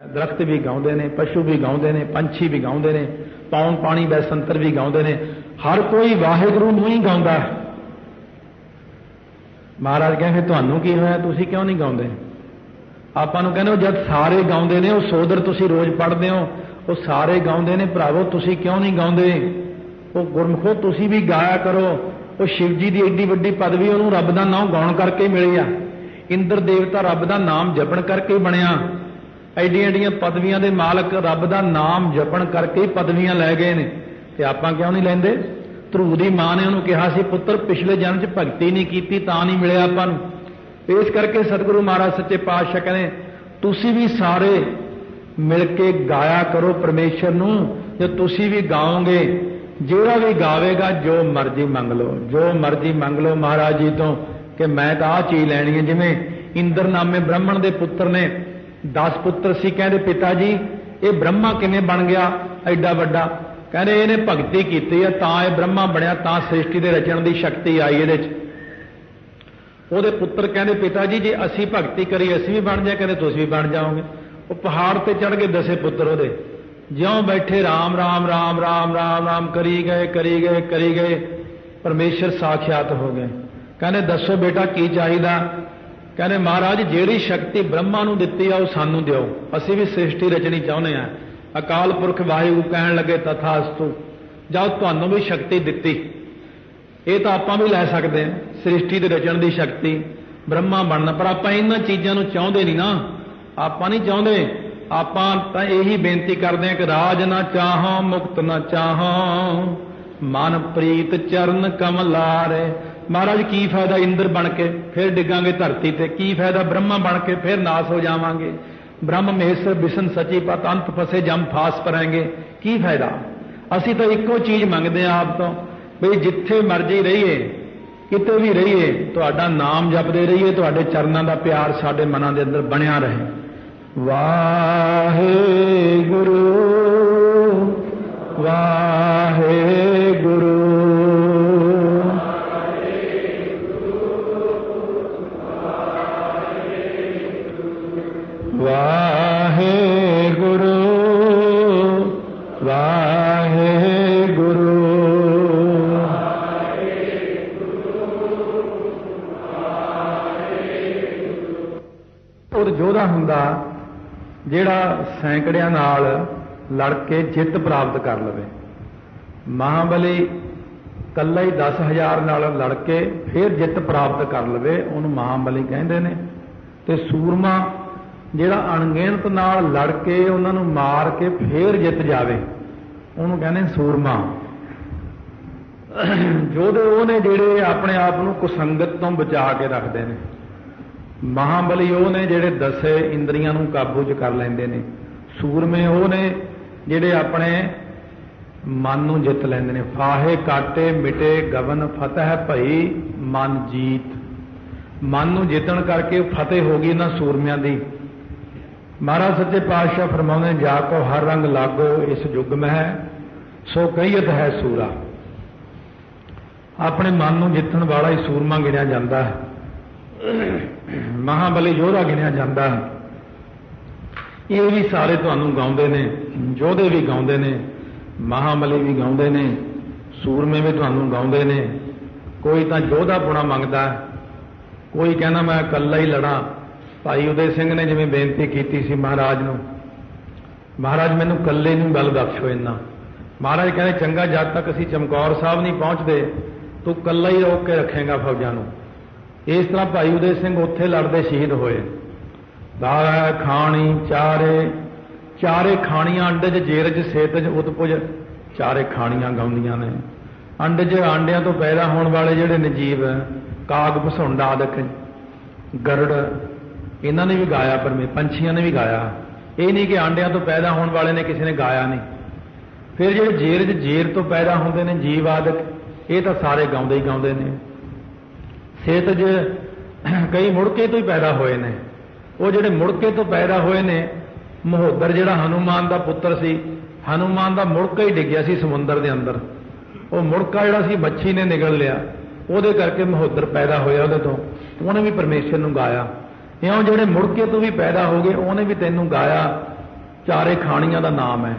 दरख्त भी गाउंदे ने, पशु भी गाउंदे ने, पंछी भी गाउंदे ने, पौन पानी बैसंतर भी गाउंदे ने, हर कोई वाहिगुरू नूं ही गाउंदा है। महाराज कहेंगे तुहानूं की होया, तुसीं क्यों नहीं गाउंदे? आपां नूं कहंदे जद सारे गाउंदे ने, वो सोदर तुसीं रोज पढ़दे हो, वो सारे गाउंदे ने, भरावो तुसीं क्यों नहीं गाउंदे? वो गुरमुखो तुसीं भी गाया करो। वो शिव जी की एडी वड्डी पदवी उन्होंने रब का नाम गाउण करके मिली आ। इंद्र देवता रब का नाम जपण करके बनिया। एडियां एडियां पदवियां दे मालक रब का नाम जपण करके पदवियां लै गए ने, ते आपां क्यों नहीं लैंदे? ध्रुव दी मां ने उन्होंने कहा सी पुत्र पिछले जन्म च भगती नहीं की तां नहीं मिले आपां नूं। इस करके सतगुरु महाराज सच्चे पातशाह कहने तुसीं भी सारे मिल के गाया करो परमेश्वर नूं। जो तुसीं भी गाओगे, ਜਿਹੜਾ भी गावेगा जो मर्जी मंग लो, जो मर्जी मंग लो महाराज जी तो कि मैं तो आ चीज़ लैनी है। जिमें इंद्र नामे ब्राह्मण के पुत्र ने 10 पुत्र सी, कहते पिता जी ये ब्रह्मा किवें बन गया एडा वड्डा? कहते इन्हें भगती की है तां ये ब्रह्मा बनया, तां सृष्टि के रचण की शक्ति आई ये। ਉਹਦੇ पुत्र कहते पिता जी जे असी भगती करी असी भी बन जाए, कहते तुसीं भी बन जाओगे। वो पहाड़ पर चढ़ के 10 पुत्र ਉਹਦੇ ज्यों बैठे राम राम राम राम राम राम करी गए करी गए करी गए, परमेश्वर साक्षात हो गए। कहने दसो बेटा की चाहिए? कहने महाराज जिहड़ी शक्ति ब्रह्मा नूं दित्ती आ वो सानूं दिओ, असीं भी सृष्टि रचनी चाहुंदे आ। अकाल पुरख वाहिगुरू कहण लगे तथास्तु, जाओ तुहानूं भी शक्ति दित्ती, ये तो आपां भी लै सकदे हां सृष्टि दे रचण दी शक्ति, ब्रह्मा बनना। पर आपां इन्हां चीज़ां नूं चाहुंदे नहीं ना, आपां नहीं चाहुंदे। आपां तां यही बेनती करते हैं कि राज ना चाहो मुक्त ना चाहो, मन प्रीत चरण कमलारे। महाराज की फायदा इंद्र बन के फिर डिगांगे धरती ते, की फायदा ब्रह्मा बन के फिर नाश हो जावांगे, ब्रह्म महेश्वर विष्णु सची पत अंत फसे जम फास पराएंगे, की फायदा? असी तो इको चीज़ मंगते हैं आप तो, बई जिथे मर्जी रहिए किते भी रहिए तुहाडा नाम जपदे रहिए, तुहाडे चरनां दा प्यार साडे मनां दे अंदर बनिया रहे। वाहेगुरु वाहेगुरु वाहेगुरु वाहेगुरु। और जोधा हुंदा ਜਿਹੜਾ ਸੈਂਕੜਿਆਂ ਨਾਲ ਲੜ ਕੇ ਜਿੱਤ ਪ੍ਰਾਪਤ ਕਰ ਲਵੇ। ਮਹਾਬਲੀ ਕੱਲਾ ਹੀ 10,000 ਨਾਲ ਲੜ ਕੇ ਫਿਰ ਜਿੱਤ ਪ੍ਰਾਪਤ ਕਰ ਲਵੇ ਉਹਨੂੰ ਮਹਾਬਲੀ ਕਹਿੰਦੇ ਨੇ। ਤੇ ਸੂਰਮਾ ਜਿਹੜਾ ਅਣਗਿਣਤ ਨਾਲ ਲੜ ਕੇ ਉਹਨਾਂ ਨੂੰ ਮਾਰ ਕੇ ਫਿਰ ਜਿੱਤ ਜਾਵੇ ਉਹਨੂੰ ਕਹਿੰਦੇ ਸੂਰਮਾ। ਯੋਧੇ ਉਹ ਨੇ ਜਿਹੜੇ ਆਪਣੇ ਆਪ ਨੂੰ ਕੁਸੰਗਤ ਤੋਂ ਬਚਾ ਕੇ ਰੱਖਦੇ ਨੇ। महाबली वो ने जिहड़े 10 इंद्रियां नूं काबू च कर लैंदे ने। सूरमे वो ने जिहड़े अपने मन नूं जित लैंदे ने। फाहे काटे मिटे गवन फतह भई मन जीत, मन नूं जितण करके फतेह हो गई इन्हां सूरमियां दी। महाराज सच्चे पातशाह फरमाउंदे ने जाको हर रंग लागो इस युग में है सो कहीयत है सूरा। अपने मन नूं जितण वाला ही सूरमा गिणिया जांदा है, महाबली योधा गिणिया जाता है। ये भी सारे तुहानूं गाउंदे ने, योधे भी गाउंदे ने, महाबली भी गाउंदे ने, सूरमे भी तुहानूं गाउंदे ने। कोई तां योधा पुणा मंगदा, कोई कहना मैं कल्ला ही लड़ा। भाई उदय सिंह ने जिवें बेनती की सी महाराज नूं, महाराज मैनूं कल्ले नूं गल बख्शो इन्ना। महाराज कहते चंगा जद तक असीं चमकौर साहब नहीं पहुँचते तू कल्ला ही रोक के रखेगा फौजां नूं। इस तरह भाई उदय सिंह उत्थे लड़ते शहीद होए। दारा खाणी चारे चारे खाणियां अंडे च जेर च सेत च उत्पुज चारे खाणियां गाउंदियां ने। अंडे च आंडियां तो पैदा होने वाले जिहड़े नजीव काग भसुंड आदक गरुड़ इन्हां ने भी गाया, पर पंछियां ने भी गाया। ये नहीं कि आंडियां तो पैदा होने वाले ने किसी ने गाया नहीं। फिर जिहड़े जेर च जेर तो पैदा होंदे ने जीव आदक, ये तो सारे गाउंदे ही गाउंदे ने। सेतज कई मुड़के तो ही पैदा होए ने। वो जिहड़े मुड़के तो पैदा होए ने, महोदर जिहड़ा हनुमान का पुत्र सी, हनुमान का मुड़का ही डिग्या सी समुंदर के अंदर। वो मुड़का जिहड़ा सी मच्छी ने निगल लिया, ਉਹਦੇ ਕਰਕੇ ਮਹੋਦਰ ਪੈਦਾ ਹੋਇਆ ਉਹਦੇ ਤੋਂ, ਉਹਨੇ ਵੀ ਪਰਮੇਸ਼ਰ ਨੂੰ ਗਾਇਆ। ਇਉਂ ਜਿਹੜੇ ਮੁੜਕੇ ਤੋਂ ਵੀ ਪੈਦਾ ਹੋ ਗਏ ਉਹਨੇ ਵੀ ਤੈਨੂੰ ਗਾਇਆ। चारे खाणियां का नाम है।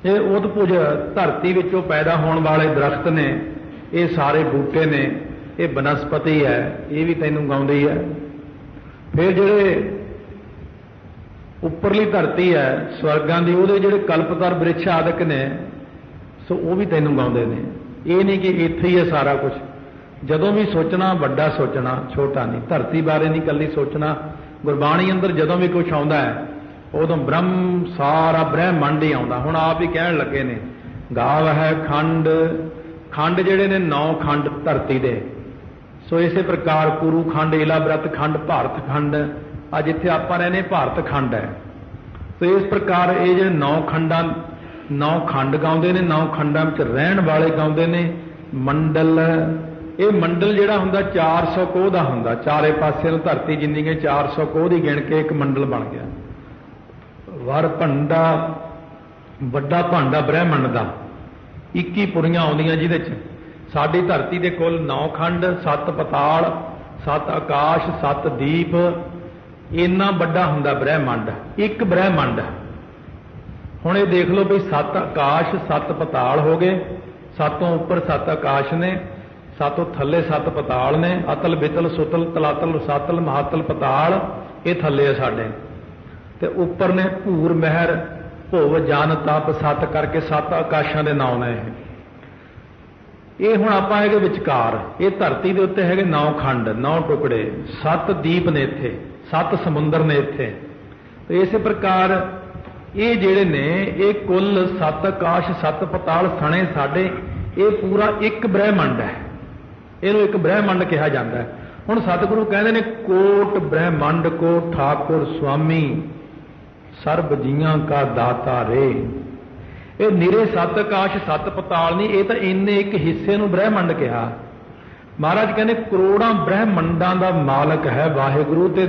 ये उदपुज धरती विचों पैदा होने वाले दरख्त ने, ये सारे बूटे ने, ये बनस्पति है, ये भी तैनूं गाउंदी है। फिर जिहड़े उपरली धरती है स्वर्गां दी, उहदे जिहड़े कल्पतर बृक्ष आदਿਕ ने, सो वो भी तैनूं गाउंदे ने। ये नहीं कि इत्थे ही है सारा कुछ। जदों भी सोचना वड्डा सोचना, छोटा नहीं। धरती बारे नहीं कल्ली सोचना। गुरबाणी अंदर जदों भी कुछ आउंदा है उदों ब्रह्म सारा ब्रह्मंड ही आउंदा। हुण आप ही कहण लगे ने गाव है खंड, खंड जिहड़े ने 9 खंड धरती दे। सो इसे प्रकार कुरु खंड, इलाव्रत खंड, भारत खंड, अज इत्थे आपां रहने भारत खंड है। तो इस प्रकार ये जो 9 खंडां 9 खंड गाउंदे ने, 9 खंडां विच रहण वाले गाउंदे ने। मंडल, ये मंडल जिहड़ा हुंदा 400 कोह दा हुंदा। चारे पासे नूं धरती जिन्नी है 400 कोह दी गिण के एक मंडल बन गया। वर भंडा, वड्डा भांडा ब्रह्मंड दा 21 पुरियां आउंदियां, जिहदे च साडी धरती दे कुल 9 खंड, 7 पताल, 7 आकाश, 7 दीप, इन्ना वड्डा हुंदा ब्रह्मंड। एक ब्रह्मंड। हुण ये देख लो भी 7 आकाश 7 पताल हो गए, 7 उपर 7 आकाश ने, 7 थल्ले 7 पताल ने। अतल बितल सुतल तलातल रसातल महातल पताल, ये थल्ले साडे। ते उपर ने भूर महर भुव जन तप 7 करके 7 आकाशां दे नाम ने। ये हुण आपां हैगे विचकार। ये धरती दे उत्ते हैगे 9 खंड, 9 टुकड़े, 7 दीप ने इत्थे, 7 समुंदर ने इत्थे। तो इस प्रकार ये जिहड़े ने ये कुल 7 आकाश 7 पताल सणे साडे, ये पूरा एक ब्रह्मंड है। इहनूं एक ब्रह्मंड कहा जाता है। हुण सतगुरु कहंदे ने कोट ब्रह्मंड को ठाकुर स्वामी सर्ब जियां का दाता रे। ये निरे 7 आकाश 7 पताल नहीं, ये तो इन्ने एक हिस्से नूं ब्रह्मंड कहा। महाराज कहने करोड़ां ब्रह्मंडां दा मालक है वाहिगुरु, ते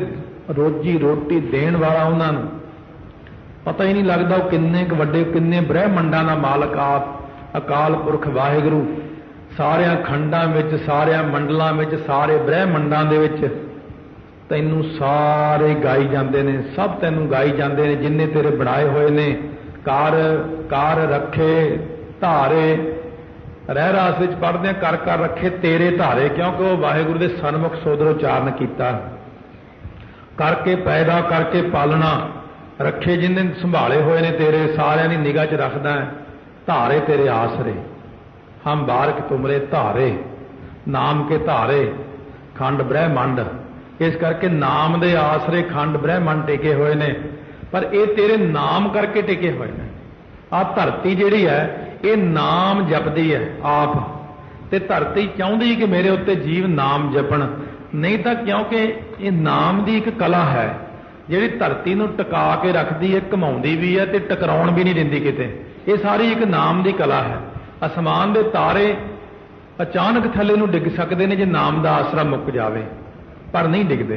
रोजी रोटी देण वाला उन्हां नूं पता ही नहीं लगता वो किन्ने क वड्डे किन्ने ब्रह्मंडां दा मालक आप अकाल पुरख वाहिगुरु। सारियां खंडां विच, सारियां मंडलां विच, सारे ब्रह्मंडां दे विच तैनूं सारे गाई जांदे ने, सब तैनूं गाई जांदे ने। जिन्ने तेरे बनाए होए ने कार कार रखे धारे, रह रास विच पढ़दे कर कर रखे तेरे धारे, क्योंकि वो वाहिगुरु दे सन्मुख सोदर उचारण कीता। करके पैदा करके पालना रखे जिन्हें संभाले हुए ने तेरे, सारियां दी निगाह च रखदा है। धारे तेरे आसरे हम बारक तुमरे धारे, नाम के धारे खंड ब्रह्मंड। इस करके नाम दे आसरे खंड ब्रह्मंड टिके हुए ने, पर ये तेरे नाम करके टिके हुए ने। आ धरती जिहड़ी है ये नाम जपदी है आप, ते धरती चाहुंदी कि मेरे उत्ते जीव नाम जपण, नहीं तो क्योंकि ये नाम दी एक कला है जिहड़ी धरती नूं टिका के रखदी है, घुमाउंदी भी है ते टकराउण भी नहीं दिंदी किते। ये सारी एक नाम दी कला है। आसमान दे तारे अचानक थल्ले नूं डिग सकदे ने जे नाम दा आसरा मुक जावे, पर नहीं डिगदे,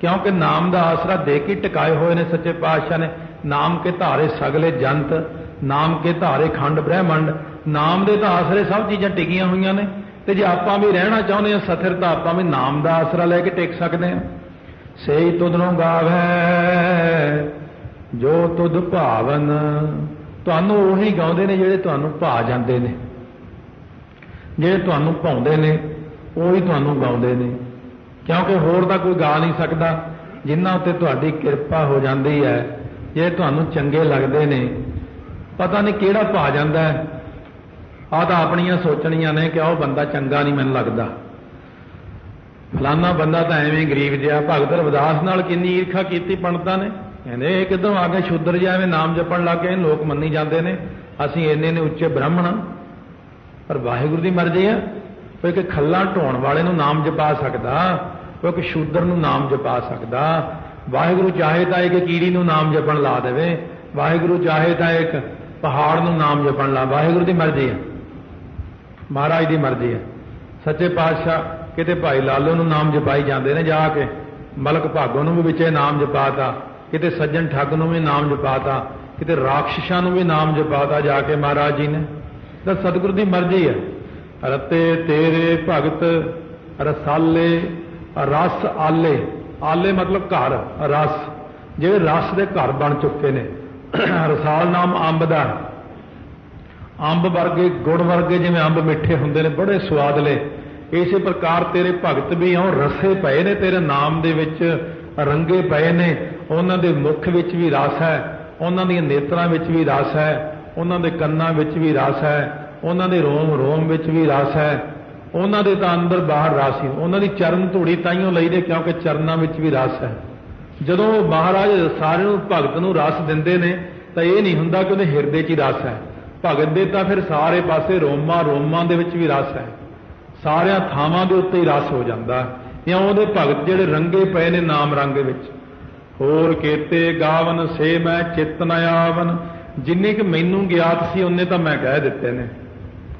क्योंकि नाम दा आसरा दे के टिकाए हुए ने सच्चे पातशाह ने। नाम के धारे सगले जंत, नाम के धारे खंड ब्रह्मंड, नाम दे तां आसरे सब चीज़ां टिकियां हुई ने। ते जे आपां भी रहना चाहुंदे हां सथिर, तां आपां भी नाम दा आसरा लैके टिक सकदे हां। सेई तुधनों गावै जो तुध भावन, तुहानूं उही गाउंदे ने जिहड़े तुहानूं भा जांदे ने, जिहड़े तुहानूं भाउंदे ने उही तुहानूं गाउंदे ने। क्योंकि होर तां कोई गा नहीं सकदा। जिन्हां उत्ते तुहाडी किरपा हो जांदी है, जे तुहानूं चंगे लगदे ने, पता नहीं किहड़ा भा जांदा है। आ तां अपणियां सोचणियां ने कि ਉਹ बंदा चंगा नहीं मैनूं लगदा, फलाना बंदा तो एवें गरीब जिहा। भगत रविदास नाल किन्नी ईर्खा की पंडितां ने, कहंदे ये किधरों आ गए शूद्र जिहा एवें नाम जपण लग गए, लोग मन्नी जाते हैं असीं इन्ने ने उच्चे ब्राह्मण। पर वाहिगुरू की मर्जी है, कोई कि खल्ला ढोण वाले नूं नाम जपा सकदा, कोई कि शूद्र नूं नाम जपा सकदा। वाहिगुरू चाहे तो एक कीड़ी नूं नाम जपण ला देवे, वाहिगुरू चाहे तो एक पहाड़ नूं नाम जपण ला। वाहिगुरू की मर्जी है, महाराज की मर्जी है। सच्चे पातशाह किते भाई लालो नूं नाम जपाई जाते हैं जाके, मलक भागों नूं भी विचे नाम जपाता, किते सज्जन ठग नूं भी नाम जपाता, किते राक्षसां नूं भी नाम जपाता जाके महाराज जी ने। तो सतगुरु की मर्जी है। रते तेरे भगत रसाले रस आले, आले मतलब घर, रस जिहड़े रस के घर बन चुके ने रसाल नाम अंब दा, अंब वर्गे गुड़ वर्गे जिवें अंब मिठे हुंदे ने बड़े स्वादले, इस प्रकार तेरे भगत भी हों रसे पए ने तेरे नाम दे विच, रंगे पए ने, उन्हां दे मुख विच भी रस है, उन्हां दीआं नेत्रां विच भी रस है, उन्हां दे कन्नां विच भी रस है, उन्हां दे रोम रोम विच भी रस है, उन्हां दे तां अंदर बाहर रस ही, उन्हां दी चरण धूड़ी ताइयों लईदे क्योंकि चरनां विच भी रस है। जदों महाराज सारे नूं भगत नूं रस दिंदे ने तां इह नहीं हुंदा कि उहदे हिरदे 'च ही रस है, भगत दे तां फिर सारे पासे रोमां रोमां दे विच भी रस है, सारियां थावां दे उत्ते ही रस हो जांदा है। इउं उहदे भगत जिहड़े रंगे पए ने नाम रंग विच, होर केते गावन से मैं चित न आवन, जिन्ने कि मैनूं ज्ञात सी उन्ने तां मैं कह दित्ते ने,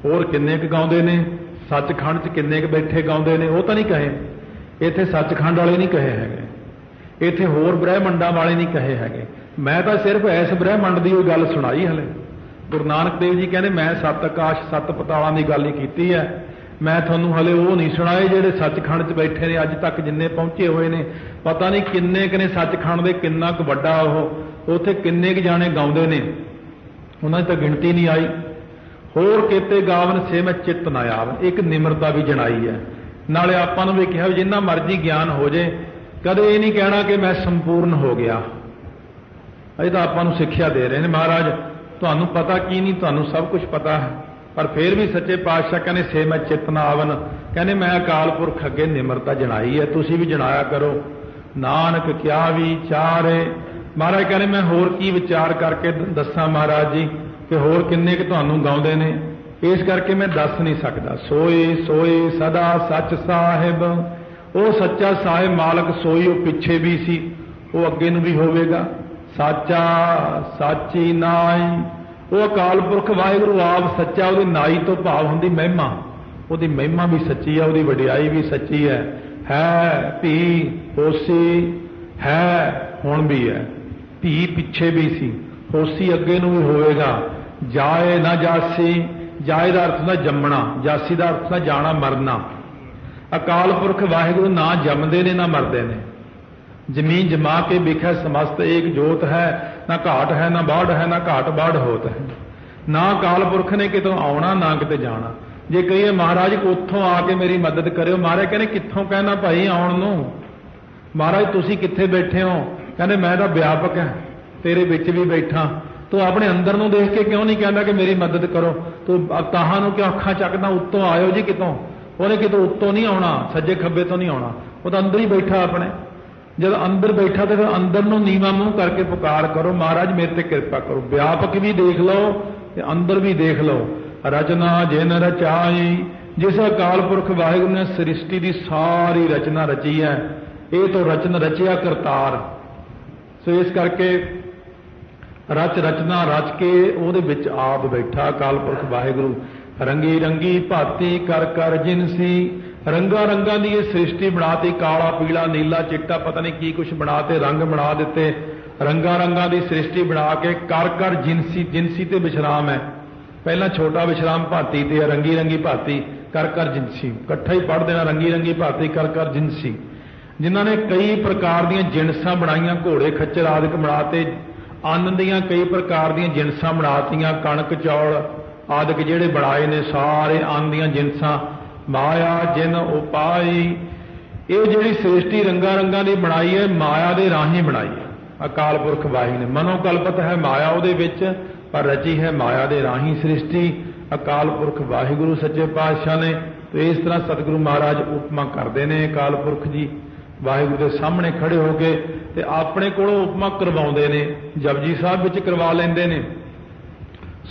होर किन्ने क गाउंदे ने, सचखंड च किन्ने क बैठे गाउंदे ने, वो तां नहीं कहे, इत्थे सचखंड वाले नहीं कहे हैगे, इत्थे होर ब्रह्मंडां वाले नहीं कहे हैगे, मैं तां सिर्फ इस ब्रह्मंड दी कोई गल सुणाई हले। गुरु नानक देव जी कहने मैं सत आकाश सत पतालां दी गल ही कीती है, मैं तुहानूं हले वो नहीं सुणाए जिहड़े सचखंड च बैठे ने अज तक जिन्ने पहुंचे हुए ने, पता नहीं किन्ने क ने सचखंड दे, किन्ना क वड्डा ओह, उत्थे किन्ने क जाने गाउंदे ने, उन्हां दी तां गिणती नहीं आई। होर केते गावन से मैं चित्त ना आवन, एक निमरता भी जणाई है, नाले आपां नूं भी कहा भी जिन्ना मर्जी ज्ञान हो जाए कदे ये नहीं कहना कि मैं संपूर्ण हो गया। अजे तां आपां नूं सिੱਖਿਆ दे रहे हैं महाराज, तुहानूं पता की नहीं, तुहानूं सब कुछ पता है, पर फिर भी सच्चे पातशाह कहने से मैं चित्त ना आवन, कहने मैं अकाल पुरख अगे निमरता जणाई है, तुसीं भी जणाया करो। नानक क्या विचार है, महाराज कहने मैं होर की विचार करके दसां महाराज जी कि होर किन्ने कि तुहानूं गाउंदे ने, इस करके मैं दस नहीं सकदा। सोए सोए सदा सच साहिब, वो सच्चा साहिब मालक सोई, वो पिछे भी सी, वो अगे नूं भी होवेगा, साचा साची नाई, वो अकाल पुरख वाहिगुरू आप सच्चा, वो नाई तो भाव होंदी महिमा, वो महिमा भी सच्ची है, वो वडियाई भी सच्ची है भी होसी है हुण भी है, भी पिछे भी सी, होसी अगे नूं भी होवेगा, जाए ना जासी, जाए का अर्थ ना जमना, जासी का अर्थ ना जाना मरना। अकाल पुरख वाहिगुरू ना जमदे ने ना मरदे ने, जमीन जमा के बिखै समस्त एक जोत है, ना घाट है ना बाढ़ है, ना घाट बाढ़ होत है, ना अकाल पुरख ने कितों आउणा ना किते जाना। जे कहिए महाराज उत्थों आके मेरी मदद करियो, महाराज कहने कित्थों कहना भाई आउण नूं, महाराज तुसीं कित्थे बैठे हो, कहने मैं तां व्यापक है तेरे विच भी बैठा, तू अपने अंदर नूं देख के क्यों नहीं कहना कि मेरी मदद करो, तू ताहां नूं क्यों अखां चकदा, उत्तों आयो जी कितों, ਉਹਨੇ कितों उत्तों नहीं आना, सज्जे खब्बे तो नहीं आना, वो तो अंदर ही बैठा अपने, जब अंदर बैठा तो फिर अंदर नूं नीवा मुंह करके पुकार करो, महाराज मेरे ते कृपा करो, व्यापक भी देख लो ते अंदर भी देख लो। रचना जिन रचाई, जिस अकाल पुरख वाहिगुरू ने सृष्टि की सारी रचना रची है, ये तो रचना रचिया करतार, सो इस करके रच रचना रच के ਉਹਦੇ ਵਿੱਚ आप बैठा अकाल पुरख वाहिगुरू। रंगी रंगी भाती कर कर जिनसी, रंगा रंगा की ये सृष्टि बनाती, काला पीला नीला चिट्टा पता नहीं की कुछ बनाते, रंग बना दिते, रंगा रंगा की सृष्टि बना के कर कर जिनसी, जिनसी ते विश्राम है, पहला छोटा विश्राम भाती ते रंगी रंगी भाती कर जिनसी, इकट्ठा ही पढ़ देना रंगी रंगी भाती कर जिनसी, जिन्हों ने कई प्रकार दी जिनसा बनाईया, घोड़े खच्चर आदि बनाते, अन्न दियां कई प्रकार दी जिनसा बनातियां, कणक चौल आदि जिहड़े बनाए ने सारे अन्न दियां जिनसा, माया जिन उपाई, ये जिहड़ी सृष्टि रंगा रंगा की बनाई है माया दे राही बनाई है अकाल पुरख वाहिगुरू ने। मनोकल्पत है माया उहदे विच, पर रची है माया दे राही सृष्टि अकाल पुरख वाहिगुरू सच्चे पातशाह ने। तो इस तरह सतगुरु महाराज उपमा करते हैं, अकाल पुरख जी वाहिगुरू के सामने खड़े हो गए ते अपने कोलों उपमा करवाउंदे ने, जपजी साहब विच करवा लेंदे ने,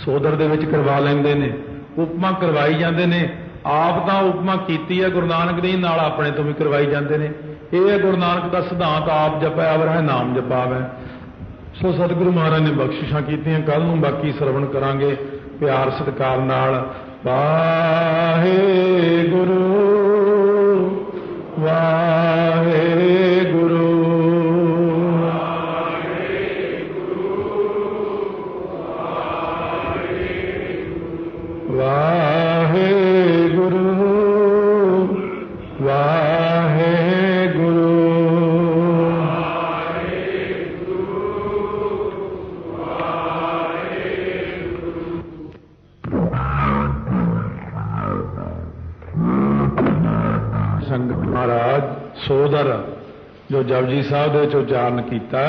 सोदर दे विच करवा लेंदे ने, उपमा करवाई जांदे ने। आप तां उपमा कीती है गुरु नानक देव नाल, अपने तो भी करवाई जांदे ने। यह है गुरु नानक का सिद्धांत, आप जपै अवर है नाम जपावै। सो सतगुरु महाराज ने बख्शिशां कीतियां, कल नूं बाकी श्रवण करांगे प्यार सत्कार नाल। वाहिगुरू वाहिगुरू वाहिगुरू वाहिगुरू ਸੋਦਰ जो जपजी साहब ਦੇ उच्चारण किया,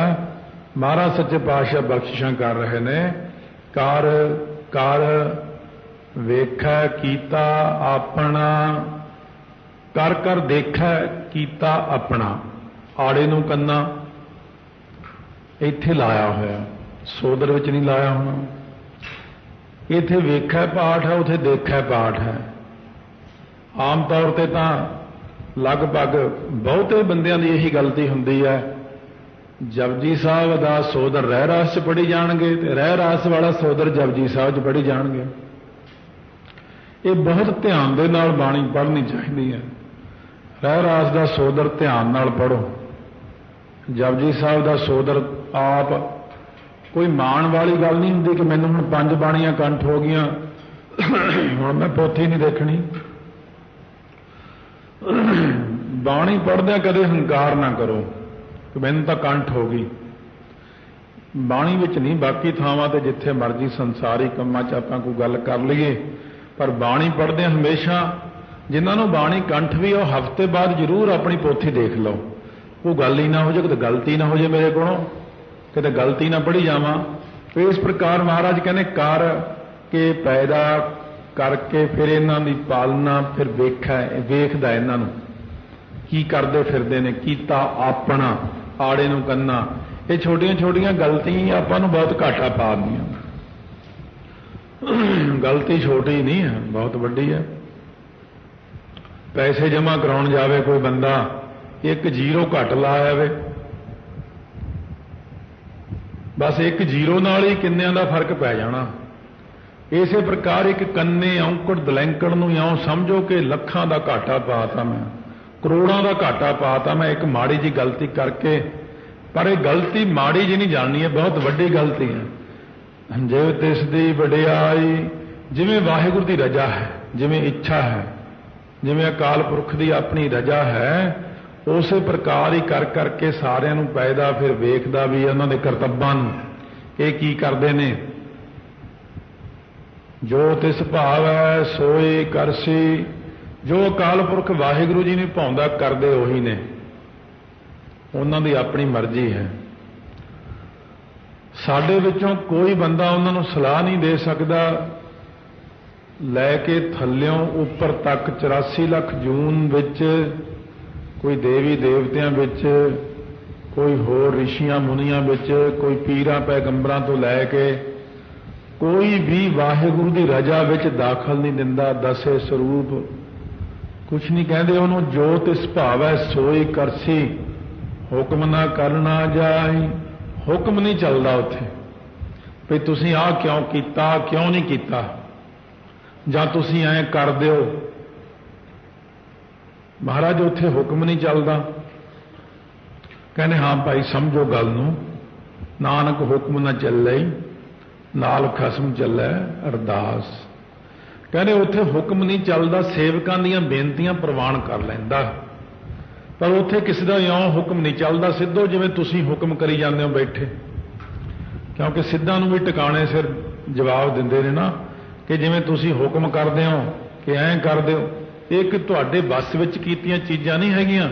महाराज सच्चे पातशाह बख्शिशां कर रहे ने। कर कर वेखै कीता अपना, कर कर देखै कीता अपना। आड़े नूं कन्ना इत्थे लाया होया, सोदर विच नहीं लाया होना। इत्थे वेखै पाठ है, उत्थे देखै पाठ है। आम तौर पर तो लगभग बहुते बंदियां दी यही गलती हुंदी है, जपजी साहब दा सोदर रह रास च पढ़ी जाणगे ते रह रास वाला सोदर जपजी साहब च पढ़ी जाणगे। ये बहुत ध्यान दे नाल बाणी पढ़नी चाहिए है। रह रास दा सोदर ध्यान नाल पढ़ो। जपजी साहब दा सोदर आप कोई माण वाली गल नहीं हुंदी कि मैनूं हुण 5 बाणियां कंठ हो गईयां, हुण मैं पोथी नहीं देखनी। बाणी पढ़दे कदे हंकार ना करो कि मैनूं तां कंठ हो गई। बाणी विच नहीं, बाकी थावां ते जिथे मर्जी संसारी कंमां च आपां कोई गल कर लईए, पर बाणी पढ़दे हमेशा जिन्हां नूं बाणी कंठ भी है, हफ्ते बाद जरूर अपनी पोथी देख लो। कोई गल ही ना हो जाए, किते गलती ना हो जाए मेरे कोलों, किते गलती ना पढ़ी जावां। तो इस प्रकार महाराज कहने कर के पैदा करके फिर इन्हां दी पालना, फिर वेखदा इन्हां नूं की करदे फिरदे ने, कीता अपना, आड़े नूं कन्ना। ये छोटियां छोटियां गलतियां आपां नूं बहुत घाटा पा दियां। गलती छोटी नहीं है, बहुत वड्डी है। पैसे जमा कराउण जावे कोई बंदा, एक जीरो घट ला आवे, बस एक जीरो नाल ही किन्नियां दा फर्क पै जाना। इसे प्रकार एक कन्ने औंकड़ दलैंकड़ नूं इउं समझो कि लखां दा घाटा पाता मैं, करोड़ां दा घाटा पाता मैं एक माड़ी जी गलती करके। पर यह गलती माड़ी जी नहीं जाननी है, बहुत वड्डी गलती है। जिव तिस दी वडियाई, जिवें वाहिगुरू दी रजा है, जिवें इच्छा है, जिवें अकाल पुरख दी अपनी रजा है, उसे प्रकार ही कर करके सारिਆਂ ਨੂੰ पैदा फिर वेखदा भी उन्हां दे करतब्बां ਨੂੰ ਇਹ ਕੀ ਕਰਦੇ ਨੇ। जो तिस भाव है सोए करसी, जो अकाल पुरख वाहिगुरू जी ने भाउंदा करदे ओही ने, उन्हां दी अपनी मर्जी है। साडे विचों कोई बंदा उन्हां नूं सलाह नहीं दे सकदा, लैके थल्लियों उपर तक 84 लाख जून विच, कोई देवी देवतियां विच, कोई होर रिशियां मुनियां विच, कोई पीरां पैगंबरां तो लैके कोई भी वाहिगुरू की रजा विच दाखल नहीं दिंदा। दसे स्वरूप कुछ नहीं कहते उन्होंने, जो तिस भाव है सोई करसी, हुक्म ना करना जाए। हुक्म नहीं चलता उत्थे भी तुसीं आ क्यों कीता, क्यों नहीं कीता, जां तुसीं ऐ कर दिओ। महाराज उत्थे हुक्म नहीं चलता। कहने हाँ भाई समझो गल नूं, नानक हुक्म ना चले नाल खसम चलै अरदास। कहने उत्थे हुक्म नहीं चलता, सेवकां दीयां बेनतियां प्रवान कर लैंदा, पर उत्थे किसी दा इउं हुक्म नहीं चलता सिद्धो जिवें तुसीं हुक्म करी जांदे हो बैठे। क्योंकि सिद्धां नूं भी टिकाणे सिर जवाब दिंदे ने ना कि जिवें तुसीं हुक्म करदे हो कि ऐं कर दिओ, ਇਹ ਕਿ ਤੁਹਾਡੇ बस ਵਿੱਚ ਕੀਤੀਆਂ ਚੀਜ਼ਾਂ नहीं हैगियां।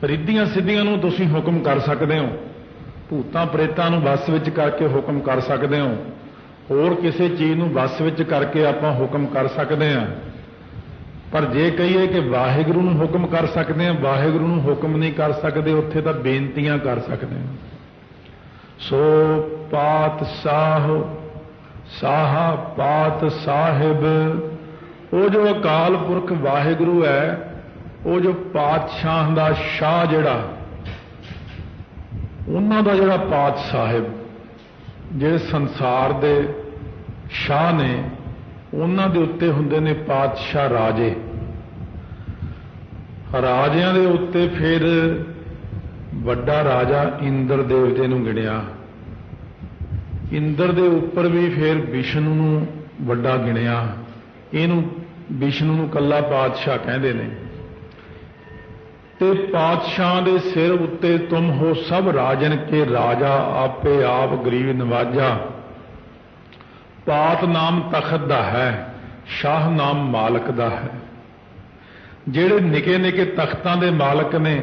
रिद्धियां सिद्धियां नूं तुसीं हुक्म कर सकते हो, भूतां प्रेतां नूं बस ਵਿੱਚ करके हुक्म कर सकते हो, होर किसी चीज़ नूं बस ਵਿੱਚ करके आपां हुक्म कर सकते हैं। पर जे कहिए कि वाहिगुरू नूं हुक्म कर सकते हैं, वाहिगुरू नूं हुक्म नहीं कर सकते, उत्थे तां बेनतियां कर सकते हैं। सो पात साह साहा पात साहिब, वो जो अकाल पुरख वाहिगुरू है, वो जो पातशाह दा शाह जिहड़ा, उन्हां दा जिहड़ा पात साहिब, जिहड़े संसार दे शाह ने, उन्हां दे उत्ते हुंदे ने पातशाह राजे। राजियां दे उत्ते फिर वड्डा राजा इंद्र देवते नूं गिणिया। इंद्र दे उपर भी फिर विष्णु नूं वड्डा गिणिया। इहनूं विष्णु नूं कल्ला पातशाह कहंदे ने। ते पातशाह दे सिर उत्ते तुम हो सब राजन के राजा, आपे आप गरीब नवाजा। पात नाम तखत दा है, शाह नाम मालक दा है। ਜਿਹੜੇ ਨਿੱਕੇ ਨਿੱਕੇ ਤਖਤਾਂ ਦੇ ਮਾਲਕ ਨੇ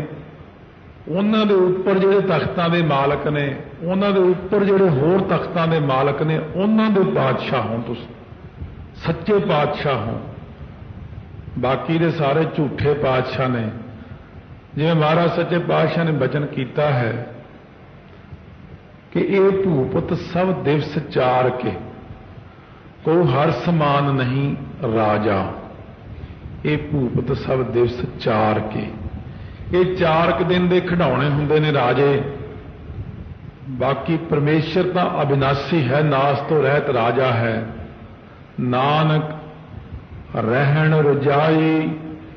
ਉਹਨਾਂ ਦੇ ਉੱਪਰ ਜਿਹੜੇ ਤਖਤਾਂ ਦੇ ਮਾਲਕ ਨੇ, ਉਹਨਾਂ ਦੇ ਉੱਪਰ ਜਿਹੜੇ ਹੋਰ ਤਖਤਾਂ ਦੇ ਮਾਲਕ ਨੇ, ਉਹਨਾਂ ਦੇ ਪਾਤਸ਼ਾਹ ਹੋ ਤੁਸੀਂ, ਸੱਚੇ ਪਾਤਸ਼ਾਹ ਹੋ। ਬਾਕੀ ਦੇ ਸਾਰੇ ਝੂਠੇ ਪਾਤਸ਼ਾਹ ਨੇ। ਜਿਵੇਂ ਮਹਾਰਾਜ ਸੱਚੇ ਪਾਤਸ਼ਾਹ ਨੇ ਬਚਨ ਕੀਤਾ ਹੈ ਕਿ ਇਹ ਭੂਪਤ ਸਭ ਦਿਵਸ ਚਾਰ ਕੇ ਕੋ ਹਰ ਸਮਾਨ ਨਹੀਂ ਰਾਜਾ। ਇਹ ਭੂਪਤ ਸਭ ਦਿਵਸ ਚਾਰ ਕੇ, ਇਹ 4 ਦਿਨ ਦੇ ਖਿਡੌਣੇ ਹੁੰਦੇ ਨੇ ਰਾਜੇ। ਬਾਕੀ ਪਰਮੇਸ਼ਰ ਤਾਂ ਅਬਿਨਾਸੀ ਹੈ, ਨਾਸ ਤੋਂ ਰਹਿਤ ਰਾਜਾ ਹੈ। ਨਾਨਕ ਰਹਿਣ ਰਜਾਈ,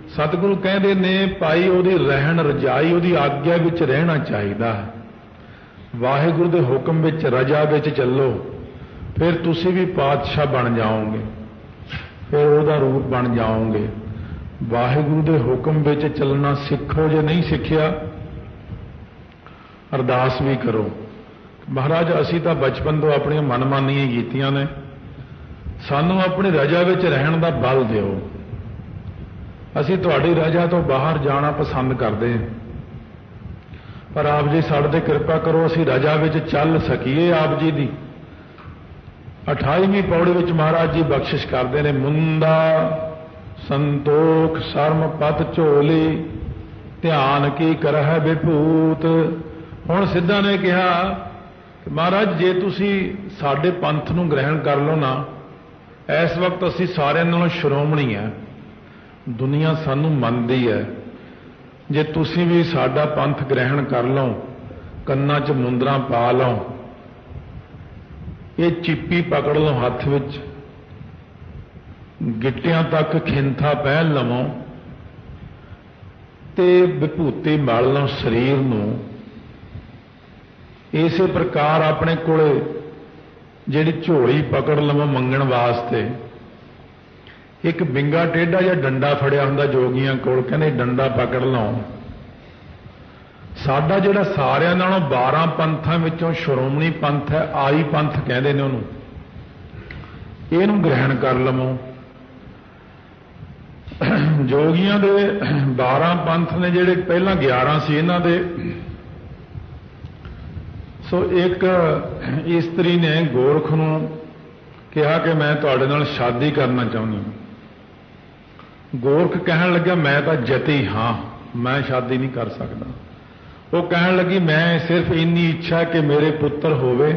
ਸਤਿਗੁਰੂ ਕਹਿੰਦੇ ਨੇ ਭਾਈ ਉਹਦੀ ਰਹਿਣ ਰਜਾਈ, ਉਹਦੀ ਆਗਿਆ ਵਿੱਚ ਰਹਿਣਾ ਚਾਹੀਦਾ ਹੈ। ਵਾਹਿਗੁਰੂ ਦੇ ਹੁਕਮ ਵਿੱਚ, ਰਜਾ ਵਿੱਚ ਚੱਲੋ, ਫਿਰ ਤੁਸੀਂ ਵੀ ਪਾਤਸ਼ਾਹ ਬਣ ਜਾਓਗੇ, ਫਿਰ ਉਹਦਾ ਰੂਪ ਬਣ ਜਾਓਗੇ। ਵਾਹਿਗੁਰੂ ਦੇ ਹੁਕਮ ਵਿੱਚ ਚੱਲਣਾ ਸਿੱਖੋ। ਜੇ ਨਹੀਂ ਸਿੱਖਿਆ ਅਰਦਾਸ ਵੀ ਕਰੋ, ਮਹਾਰਾਜ ਅਸੀਂ ਤਾਂ ਬਚਪਨ ਤੋਂ ਆਪਣੀਆਂ ਮਨਮਾਨੀਆਂ ਕੀਤੀਆਂ ਨੇ, ਸਾਨੂੰ ਆਪਣੀ ਰਜਾ ਵਿੱਚ ਰਹਿਣ ਦਾ ਬਲ ਦਿਓ। ਅਸੀਂ ਤੁਹਾਡੀ ਰਜਾ ਤੋਂ ਬਾਹਰ ਜਾਣਾ ਪਸੰਦ ਕਰਦੇ ਹਾਂ, ਪਰ ਆਪ ਜੀ ਸਾਡੇ ਤੇ ਕਿਰਪਾ ਕਰੋ, ਅਸੀਂ ਰਜਾ ਵਿੱਚ ਚੱਲ ਸਕੀਏ। ਆਪ ਜੀ ਦੀ 28ਵੀਂ ਪੌੜੀ ਵਿੱਚ ਮਹਾਰਾਜ ਜੀ ਬਖਸ਼ਿਸ਼ ਕਰਦੇ ਨੇ, ਮੁੰਦਾ ਸੰਤੋਖ ਸਰਮ ਪਤ ਝੋਲੀ ਧਿਆਨ ਕੀ ਕਰਹਿ ਵਿਭੂਤ। ਹੁਣ ਸਿੱਧਾ ਨੇ ਕਿਹਾ ਕਿ ਮਹਾਰਾਜ ਜੇ ਤੁਸੀਂ ਸਾਡੇ ਪੰਥ ਨੂੰ ਗ੍ਰਹਿਣ ਕਰ ਲਓ ਨਾ, ਇਸ ਵਕਤ ਅਸੀਂ ਸਾਰਿਆਂ ਨਾਲੋਂ ਸ਼੍ਰੋਮਣੀ ਹੈ, ਦੁਨੀਆ ਸਾਨੂੰ ਮੰਨਦੀ ਹੈ। ਜੇ ਤੁਸੀਂ ਵੀ ਸਾਡਾ ਪੰਥ ਗ੍ਰਹਿਣ ਕਰ ਲਓ, ਕੰਨਾਂ 'ਚ ਮੁੰਦਰਾਂ ਪਾ ਲਓ, ਇਹ ਚਿੱਪੀ ਪਕੜ ਲਓ ਹੱਥ ਵਿੱਚ, ਗਿੱਟਿਆਂ ਤੱਕ ਖਿੰਥਾ ਪਹਿਨ ਲਵੋ ਤੇ ਵਿਭੂਤੀ ਮਲ ਲਓ ਸਰੀਰ ਨੂੰ। ਇਸੇ ਪ੍ਰਕਾਰ ਆਪਣੇ ਕੋਲੇ ਜਿਹੜੀ ਝੋਲੀ ਪਕੜ ਲਵੋ ਮੰਗਣ ਵਾਸਤੇ, ਇੱਕ ਬਿੰਗਾ ਟੇਢਾ ਜਾਂ ਡੰਡਾ ਫੜਿਆ ਹੁੰਦਾ ਜੋਗੀਆਂ ਕੋਲ, ਕਹਿੰਦੇ ਡੰਡਾ ਪਕੜ ਲਓ। ਸਾਡਾ ਜਿਹੜਾ ਸਾਰਿਆਂ ਨਾਲੋਂ 12 ਪੰਥਾਂ ਵਿੱਚੋਂ ਸ਼੍ਰੋਮਣੀ ਪੰਥ ਹੈ, ਆਈ ਪੰਥ ਕਹਿੰਦੇ ਨੇ ਉਹਨੂੰ, ਇਹਨੂੰ ਗ੍ਰਹਿਣ ਕਰ ਲਵੋ। ਜੋਗੀਆਂ ਦੇ 12 ਪੰਥ ਨੇ, ਜਿਹੜੇ ਪਹਿਲਾਂ 11 ਸੀ ਇਹਨਾਂ ਦੇ। ਸੋ ਇੱਕ ਇਸਤਰੀ ਨੇ ਗੋਰਖ ਨੂੰ ਕਿਹਾ ਕਿ ਮੈਂ ਤੁਹਾਡੇ ਨਾਲ ਸ਼ਾਦੀ ਕਰਨਾ ਚਾਹੁੰਦੀ ਹਾਂ। ਗੋਰਖ ਕਹਿਣ ਲੱਗਾ ਮੈਂ ਤਾਂ ਜਤੀ ਹਾਂ, ਮੈਂ ਸ਼ਾਦੀ ਨਹੀਂ ਕਰ ਸਕਦਾ। ਉਹ ਕਹਿਣ ਲੱਗੀ ਮੈਂ ਸਿਰਫ ਇੰਨੀ ਇੱਛਾ ਕਿ ਮੇਰੇ ਪੁੱਤਰ ਹੋਵੇ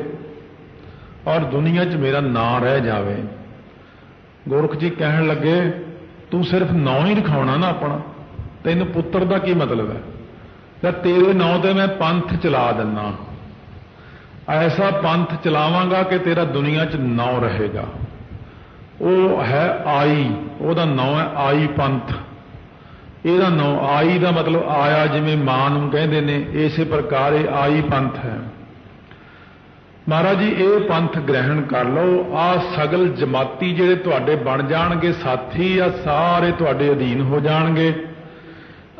ਔਰ ਦੁਨੀਆ 'ਚ ਮੇਰਾ ਨਾਂ ਰਹਿ ਜਾਵੇ। ਗੋਰਖ ਜੀ ਕਹਿਣ ਲੱਗੇ ਤੂੰ ਸਿਰਫ ਨਾਂ ਹੀ ਦਿਖਾਉਣਾ ਨਾ ਆਪਣਾ, ਤੈਨੂੰ ਪੁੱਤਰ ਦਾ ਕੀ ਮਤਲਬ ਹੈ? ਤਾਂ ਤੇਰੇ ਨਾਂ ਤੇ ਮੈਂ ਪੰਥ ਚਲਾ ਦਿੰਦਾ, ਐਸਾ ਪੰਥ ਚਲਾਵਾਂਗਾ ਕਿ ਤੇਰਾ ਦੁਨੀਆ 'ਚ ਨਾਂ ਰਹੇਗਾ। ਉਹ ਹੈ ਆਈ, ਉਹਦਾ ਨਾਂ ਹੈ ਆਈ ਪੰਥ। ਇਹਦਾ ਨਾਂ ਆਈ ਦਾ ਮਤਲਬ ਆਇਆ, ਜਿਵੇਂ ਮਾਂ ਨੂੰ ਕਹਿੰਦੇ ਨੇ, ਇਸੇ ਪ੍ਰਕਾਰ ਇਹ ਆਈ ਪੰਥ ਹੈ। ਮਹਾਰਾਜ ਜੀ ਇਹ ਪੰਥ ਗ੍ਰਹਿਣ ਕਰ ਲਓ। ਆ ਸਗਲ ਜਮਾਤੀ ਜਿਹੜੇ ਤੁਹਾਡੇ ਬਣ ਜਾਣਗੇ ਸਾਥੀ, ਆ ਸਾਰੇ ਤੁਹਾਡੇ ਅਧੀਨ ਹੋ ਜਾਣਗੇ।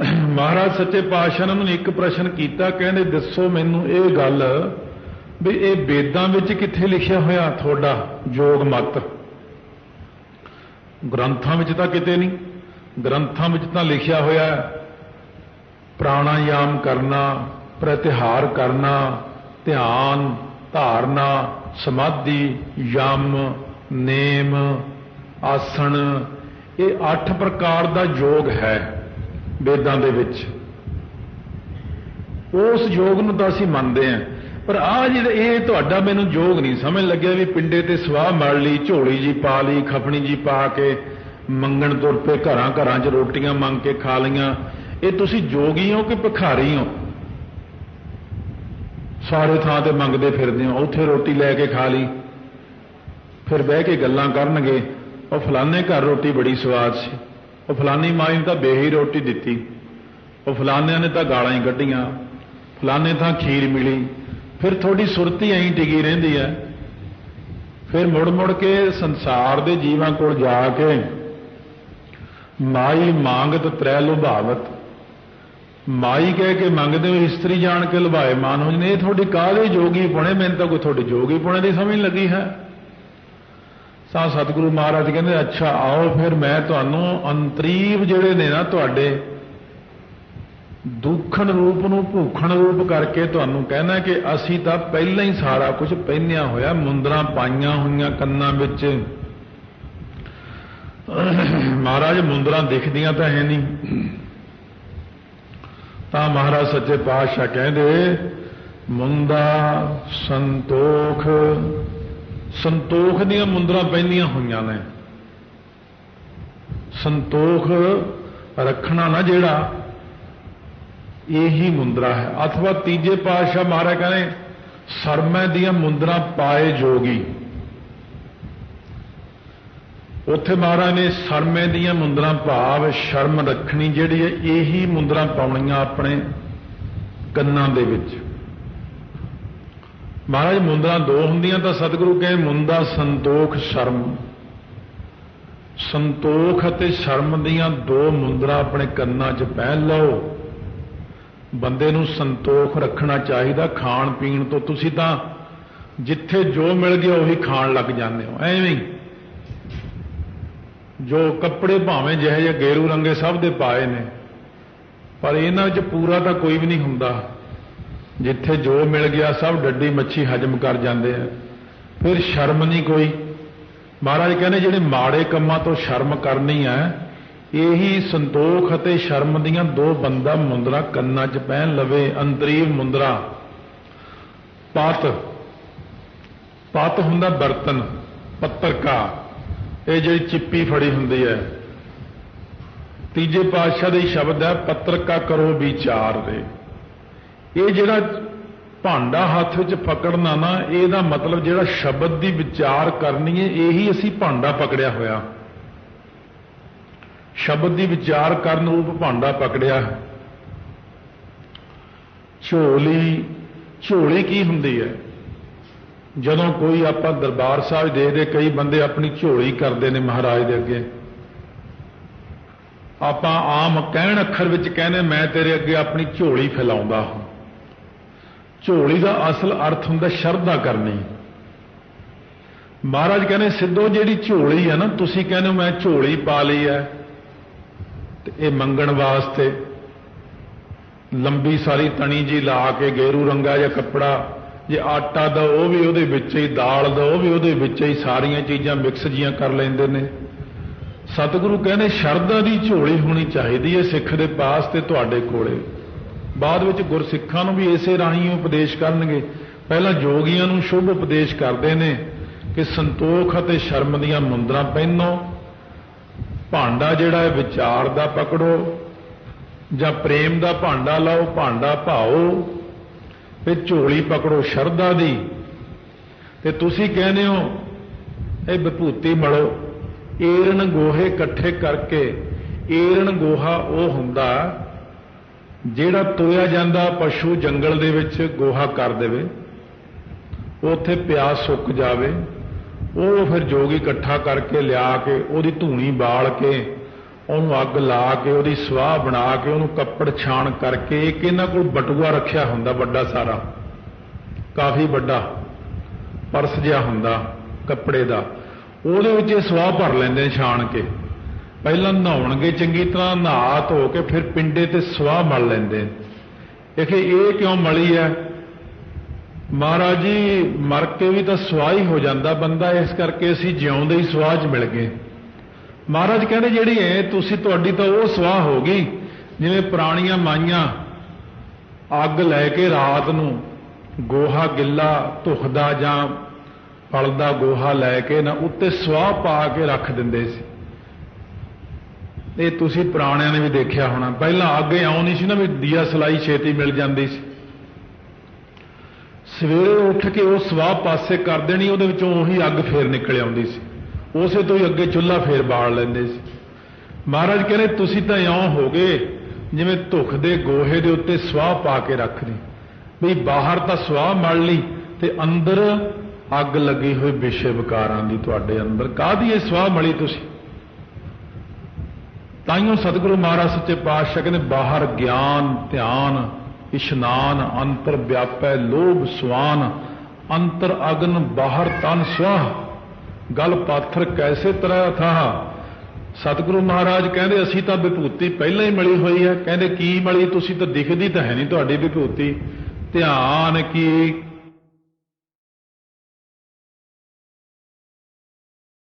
ਮਹਾਰਾਜ ਸੱਚੇ ਪਾਤਸ਼ਾਹ ਨੇ ਇੱਕ ਪ੍ਰਸ਼ਨ ਕੀਤਾ, ਕਹਿੰਦੇ ਦੱਸੋ ਮੈਨੂੰ ਇਹ ਗੱਲ ਵੀ ਇਹ ਵੇਦਾਂ ਵਿੱਚ ਕਿੱਥੇ ਲਿਖਿਆ ਹੋਇਆ ਤੁਹਾਡਾ ਯੋਗ ਮਤ? ਗ੍ਰੰਥਾਂ ਵਿੱਚ ਤਾਂ ਕਿਤੇ ਨਹੀਂ। ਗ੍ਰੰਥਾਂ ਵਿੱਚ ਤਾਂ ਲਿਖਿਆ ਹੋਇਆ ਪ੍ਰਾਣਾਯਾਮ ਕਰਨਾ, ਪ੍ਰਤਿਹਾਰ ਕਰਨਾ, ਧਿਆਨ, ਧਾਰਨਾ, ਸਮਾਧੀ, ਯਮ, ਨੇਮ, ਆਸਣ, ਇਹ 8 ਪ੍ਰਕਾਰ ਦਾ ਯੋਗ ਹੈ ਵੇਦਾਂ ਦੇ ਵਿੱਚ। ਉਸ ਯੋਗ ਨੂੰ ਤਾਂ ਅਸੀਂ ਮੰਨਦੇ ਹਾਂ, ਪਰ ਆਹ ਜਿਹੜਾ ਇਹ ਤੁਹਾਡਾ ਮੈਨੂੰ ਯੋਗ ਨਹੀਂ ਸਮਝ ਲੱਗਿਆ ਵੀ ਪਿੰਡੇ ਤੇ ਸਵਾਹ ਮੜ ਲਈ, ਝੋਲੀ ਜੀ ਪਾ ਲਈ, ਖਫਣੀ ਜੀ ਪਾ ਕੇ ਮੰਗਣ ਤੁਰ ਪਏ, ਘਰਾਂ ਘਰਾਂ 'ਚ ਰੋਟੀਆਂ ਮੰਗ ਕੇ ਖਾ ਲਈਆਂ। ਇਹ ਤੁਸੀਂ ਜੋਗੀ ਹੋ ਕਿ ਭਿਖਾਰੀ ਹੋ? ਸਾਰੇ ਥਾਂ ਤੇ ਮੰਗਦੇ ਫਿਰਦੇ ਹੋ, ਉੱਥੇ ਰੋਟੀ ਲੈ ਕੇ ਖਾ ਲਈ, ਫਿਰ ਬਹਿ ਕੇ ਗੱਲਾਂ ਕਰਨਗੇ, ਉਹ ਫਲਾਣੇ ਘਰ ਰੋਟੀ ਬੜੀ ਸਵਾਦ ਸੀ, ਉਹ ਫਲਾਣੀ ਮਾਈ ਨੇ ਤਾਂ ਬੇਹੀ ਰੋਟੀ ਦਿੱਤੀ, ਉਹ ਫਲਾਣਿਆਂ ਨੇ ਤਾਂ ਗਾਲਾਂ ਹੀ ਕੱਢੀਆਂ, ਫਲਾਣੇ ਥਾਂ ਖੀਰ ਮਿਲੀ। ਫਿਰ ਤੁਹਾਡੀ ਸੁਰਤੀ ਐਂ ਟਿਕੀ ਰਹਿੰਦੀ ਹੈ। ਫਿਰ ਮੁੜ ਮੁੜ ਕੇ ਸੰਸਾਰ ਦੇ ਜੀਵਾਂ ਕੋਲ ਜਾ ਕੇ ਮਾਈ ਮੰਗਤ ਤ੍ਰੈ ਲੁਭਾਵਤ, ਮਾਈ ਕਹਿ ਕੇ ਮੰਗਦੇ ਹੋ, ਇਸਤਰੀ ਜਾਣ ਕੇ ਲੁਭਾਏ ਮਾਨ ਹੋ ਜਨੇ। ਇਹ ਤੁਹਾਡੀ ਕਾਹਦੇ ਜੋਗੀ ਪੁਣੇ? ਮੈਨੂੰ ਤਾਂ ਕੋਈ ਤੁਹਾਡੇ ਜੋਗੀ ਪੁਣੇ ਦੀ ਸਮਝ ਲੱਗੀ ਹੈ। ਤਾਂ ਸਤਿਗੁਰੂ ਮਹਾਰਾਜ ਕਹਿੰਦੇ ਅੱਛਾ ਆਓ ਫਿਰ ਮੈਂ ਤੁਹਾਨੂੰ ਅੰਤਰੀਵ ਜਿਹੜੇ ਨੇ ਨਾ ਤੁਹਾਡੇ दुखण रूप ਨੂੰ ਭੂਖਣ रूप करके ਤੁਹਾਨੂੰ कहना कि ਅਸੀਂ ਤਾਂ ਪਹਿਲਾਂ ਹੀ ਸਾਰਾ ਕੁਝ ਪਹਿਨਿਆ ਹੋਇਆ, ਮੁੰਦਰਾਂ ਪਾਈਆਂ ਹੋਈਆਂ ਕੰਨਾਂ ਵਿੱਚ। महाराज मुंदरां दिखदियां तो है नहीं, तो महाराज सच्चे पातशाह कहते मुंदा संतोख, संतोख दियां मुंदरां पहनियां हुई ने। संतोख रखना ना जेड़ा यही मुंदरा है। अथवा तीजे पातशाह महाराज कहते सरमै दियां मुंदरां पाए जोगी। उत्थे महाराज ने सरमे दियां मुंदरां भाव शर्म रखनी जिहड़ी है यही मुंदरां पाउणियां अपने कन्नां दे विच। महाराज मुंदरां दो हुंदियां तां सतगुरु कहे मुंदा संतोख शर्म। संतोख अते शर्म दियां दो मुंदरां अपने कन्नां 'च पहन लो। बंदे नूं संतोख रखना चाहिए। खाण पीण तो तुसीं तां जिथे जो मिल गया उही खाण लग जांदे हो। एवें जो कपड़े भावें जिहे जे गेरू रंगे सब दे पाए ने, पर इन्हां च पूरा तो कोई भी नहीं हुंदा। जिथे जो मिल गया सब डड्डी मच्छी हजम कर जाते हैं, फिर शर्म नहीं कोई। महाराज कहने जिहड़े माड़े कम्मां तो शर्म करनी है, यही संतोख अते शर्म दियां दो बंदा मुंदरा कन्नां च पहन लवे। अंतरीव मुंदरा पत, पत हुंदा बर्तन, पत्तर का, ये जी चिप्पी फड़ी हुंदी है। तीजे पातशाह दी शब्द है पत्तर का करो विचार दे। ये जिहड़ा भांडा हत्थ विच पकड़ना ना, ਇਹਦਾ मतलब जिहड़ा शब्द दी विचार करनी है यही असी भांडा पकड़िया होया। शब्द दी विचार करन रूप भांडा पकड़िया है। झोली, झोली की हुंदी है? जदों कोई आपां दरबार साहिब देखदे कई बंदे अपनी झोली करते हैं महाराज दे अगे। आपां आम कहण अखर विच कहने मैं तेरे अगे अपनी झोली फैलाउंदा हां। झोली का असल अर्थ हुंदा शरधा करनी। महाराज कहने सिद्धो जिहड़ी झोली है ना, तुसीं कहने मैं झोली पा ली है ते इह मंगण वास्ते लंबी सारी तणी जी ला के गेरू रंगा या कपड़ा, जे आटा दो वो भी उहदे विच ही, दाल दो वो भी उहदे विच ही, सारियां चीज़ां मिक्स जियां कर लैंदे ने। सतगुरु कहने शरधा की झोली होनी चाहिए सिख दे पास ते तुहाडे कोले। बाद विच गुरसिखां नूं भी इसे राही उपदेश करनगे। पहला जोगियां नूं शुभ उपदेश करते हैं कि संतोख अते शर्म दियां मुंदरां पहनो, भांडा जिहड़ा है विचार दा पकड़ो जां प्रेम दा भांडा लाओ, भांडा भाओ, फिर झोली पकड़ो शरधा दी। ते तुसीं कहने हो ये विभूति मलो। एरन गोहे इकट्ठे करके, एरन गोहा वो हुंदा जिहड़ा तुरिया जांदा पशु जंगल दे विच गोहा कर देवे, उत्थे प्यास सुक जावे, वो फिर जोगी इकट्ठा करके लिया के उहदी धूनी बाल के ਉਹਨੂੰ ਅੱਗ ला के ਉਹਦੀ ਸਵਾਹ बना के ਉਹਨੂੰ ਕੱਪੜ ਛਾਣ करके एक ਇਹਨਾਂ ਕੋਲ ਬਟੂਆ ਰੱਖਿਆ ਹੁੰਦਾ ਵੱਡਾ ਸਾਰਾ, ਕਾਫੀ ਵੱਡਾ ਪਰਸ ਜਿਹਾ ਹੁੰਦਾ ਕੱਪੜੇ ਦਾ, ਉਹਦੇ ਵਿੱਚ ਇਹ ਸਵਾਹ ਭਰ ਲੈਂਦੇ ਛਾਣ ਕੇ। ਪਹਿਲਾਂ ਨਹਾਉਣਗੇ ਚੰਗੀ ਤਰ੍ਹਾਂ, ਨਹਾ ਧੋ ਕੇ ਫਿਰ ਪਿੰਡੇ ਤੇ ਸਵਾਹ ਮਲ ਲੈਂਦੇ। ਇਹ ਕਿਉਂ ਮਲੀ ਹੈ? महाराज जी मर के भी तो सवाह ही हो जाता बंदा, इस करके असी जिउंदे ही सवाह च मिल गए। महाराज कहते जिहड़ी है तुसी तुहाडी तो वो सवाह हो गई जिवें पुराणियां माइयां अग लैके रात नूं गोहा गिला धुखदा जां फलदा गोहा लैके ना उत्ते सवाह पा के रख दिंदे सी। ये तुसी पुराणियां ने भी देखिया होना। पहलां अग आउं नहीं सी ना भी दिया सलाई छेती मिल जाती सी। सवेरे उठ के वो सवाह पासे कर देनी, उहदे विचों उही अग फेर निकल आउंदी सी, उसे तो ही अगे चुल्हा फेर बाल लैंदे सी। महाराज कहने तुसी तां इउं हो गए जिवें धुख दे गोहे दे उत्ते सवाह पा के रख दी, भी बाहर तां सवाह मल ली ते अंदर अग लगी हुई विषय विकारां दी, तुहाडे अंदर काहदी ये सवाह मली तुसी। ताइयों सतगुरु महाराज सच्चे पातशाह कहने बाहर ज्ञान ध्यान इशनान अंतर व्यापै लोभ स्वान, अंतर अग्न बाहर तन स्वाह, गल पाथर कैसे तरह था, ਸਤਿਗੁਰੂ ਮਹਾਰਾਜ ਕਹਿੰਦੇ ਅਸੀਂ ਤਾਂ ਵਿਭੂਤੀ ਪਹਿਲਾਂ ਹੀ ਮਲੀ ਹੋਈ ਹੈ। ਕਹਿੰਦੇ ਕੀ ਮਲੀ? ਤੁਸੀਂ ਤਾਂ ਦਿਖਦੀ ਤਾਂ ਹੈ ਨਹੀਂ ਤੁਹਾਡੀ ਵਿਭੂਤੀ। ਧਿਆਨ ਕੀ